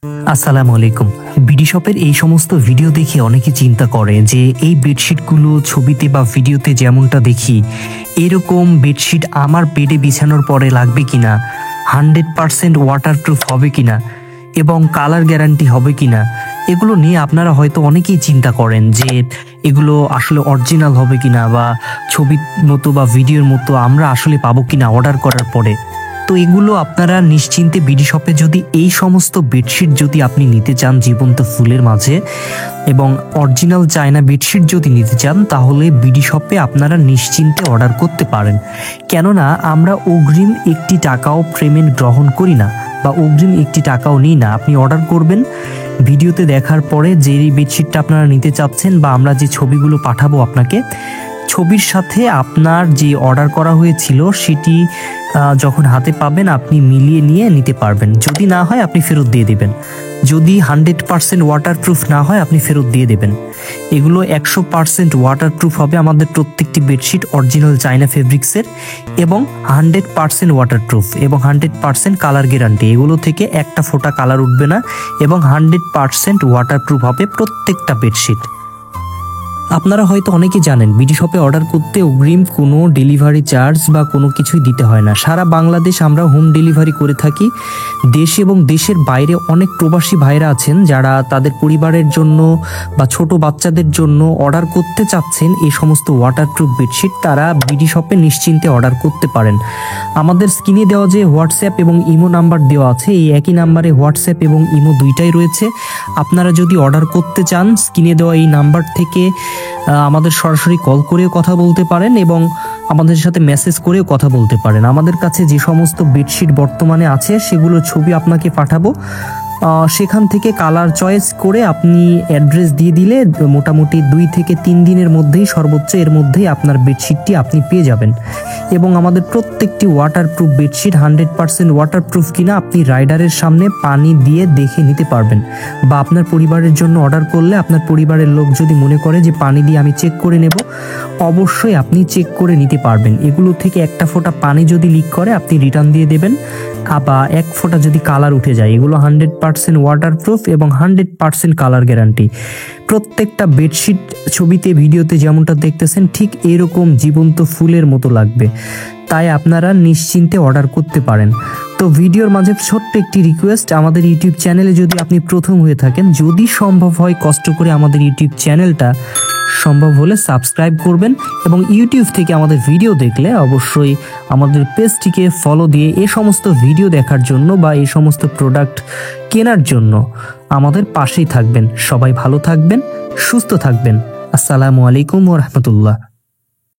আসসালামু আলাইকুম। বিডি শপের এই সমস্ত ভিডিও দেখে অনেকে চিন্তা করে যে এই বেডশিটগুলো ছবিতে বা ভিডিওতে যেমনটা দেখি এরকম বেডশিট আমার বেডে বিছানোর পরে লাগবে কিনা, 100% ওয়াটারপ্রুফ হবে কিনা এবং কালার গ্যারান্টি হবে কিনা, এগুলো নিয়ে আপনারা হয়তো অনেকেই চিন্তা করেন যে এগুলো আসলে অরিজিনাল হবে কিনা বা ছবির মতো বা ভিডিওর মতো আমরা আসলে পাবো কিনা অর্ডার করার পরে। তো এগুলো আপনারা নিশ্চিন্তে বিডি শপে যদি এই সমস্ত বেডশিট যদি আপনি নিতে চান জীবন্ত ফুলের মাঝে এবং অরিজিনাল চায়না বেডশিট যদি নিতে চান তাহলে বিডি শপে আপনারা নিশ্চিন্তে অর্ডার করতে পারেন। কেননা আমরা অগ্রিম একটি টাকাও পেমেন্ট গ্রহণ করি না বা অগ্রিম একটি টাকাও নিই না। আপনি অর্ডার করবেন, ভিডিওতে দেখার পরে যে বেডশিটটা আপনারা নিতে চাচ্ছেন বা আমরা যে ছবিগুলো পাঠাবো আপনাকে, ছবির সাথে আপনার যে অর্ডার করা হয়েছিল সেটি যখন হাতে পাবেন আপনি মিলিয়ে নিয়ে নিতে পারবেন। যদি না হয় আপনি ফেরত দিয়ে দেবেন। যদি 100% ওয়াটারপ্রুফ না হয় আপনি ফেরত দিয়ে দেবেন। এগুলো 100% ওয়াটারপ্রুফ হবে আমাদের প্রত্যেকটি বেডশিট অরিজিনাল চায়না ফেব্রিক্সের এবং 100% ওয়াটারপ্রুফ এবং 100% কালার গ্যারান্টি। এগুলো থেকে একটা ফোঁটা কালার উঠবে না এবং 100% ওয়াটারপ্রুফ হবে প্রত্যেকটা বেডশিট। আপনারা হয়তো অনেকে জানেন বিডি শপে অর্ডার করতে অগ্রিম কোনো ডেলিভারি চার্জ বা কোনো কিছুই দিতে হয় না। সারা বাংলাদেশ আমরা হোম ডেলিভারি করে থাকি। দেশ এবং দেশের বাইরে অনেক প্রবাসী ভাইরা আছেন যারা তাদের পরিবারের জন্য বা ছোট বাচ্চাদের জন্য অর্ডার করতে চাচ্ছেন এই সমস্ত ওয়াটারপ্রুফ বেডশিট, তারা বিডি শপে নিশ্চিন্তে অর্ডার করতে পারেন। আমাদের স্ক্রিনে দেওয়া যে হোয়াটসঅ্যাপ এবং ইমো নাম্বার দেওয়া আছে এই একই নাম্বারে হোয়াটসঅ্যাপ এবং ইমো দুইটাই রয়েছে। আপনারা যদি অর্ডার করতে চান স্ক্রিনে দেওয়া এই নাম্বার থেকে আমাদের সরাসরি কল করেও কথা বলতে পারেন এবং আমাদের সাথে মেসেজ করেও কথা বলতে পারেন। আমাদের কাছে যে সমস্ত বেডশিট বর্তমানে আছে সেগুলোর ছবি আপনাকে পাঠাবো, সেখান থেকে কালার চয়েস করে আপনি অ্যাড্রেস দিয়ে দিলে মোটামুটি 2 থেকে 3 দিনের মধ্যেই সর্বোচ্চ এর মধ্যেই আপনার বেডশিটটি আপনি পেয়ে যাবেন। এবং আমাদের প্রত্যেকটি ওয়াটারপ্রুফ বেডশিট 100% ওয়াটারপ্রুফ কিনা আপনি রাইডারের সামনে পানি দিয়ে দেখে নিতে পারবেন। বা আপনার পরিবারের জন্য অর্ডার করলে আপনার পরিবারের লোক যদি মনে করে যে পানি দিয়ে আমি চেক করে নেব, অবশ্যই আপনি চেক করে নিতে পারবেন। এগুলো থেকে একটা ফোঁটা পানি যদি লিক করে আপনি রিটার্ন দিয়ে দেবেন, আবার এক ফোঁটা যদি কালার উঠে যায়, এগুলো 100% ওয়াটারপ্রুফ এবং 100% কালার গ্যারান্টি। প্রত্যেকটা বেডশিট ছবিতে ভিডিওতে যেমনটা দেখতেছেন ঠিক এরকম জীবন্ত ফুলের মতো লাগবে, তাই আপনারা নিশ্চিন্তে অর্ডার করতে পারেন। তো ভিডিওর মাঝে ছোট্ট একটি রিকোয়েস্ট, আমাদের ইউটিউব চ্যানেলে যদি আপনি প্রথম হয়ে থাকেন, যদি সম্ভব হয় কষ্ট করে আমাদের ইউটিউব চ্যানেলটা সম্ভব হলে সাবস্ক্রাইব করবেন এবং ইউটিউব থেকে আমাদের ভিডিও দেখলে অবশ্যই আমাদের পেজটিকে ফলো দিয়ে এই সমস্ত ভিডিও দেখার জন্য বা এই সমস্ত প্রোডাক্ট কেনার জন্য আমাদের পাশেই থাকবেন। সবাই ভালো থাকবেন, সুস্থ থাকবেন। আসসালামু আলাইকুম ওয়া রাহমাতুল্লাহ।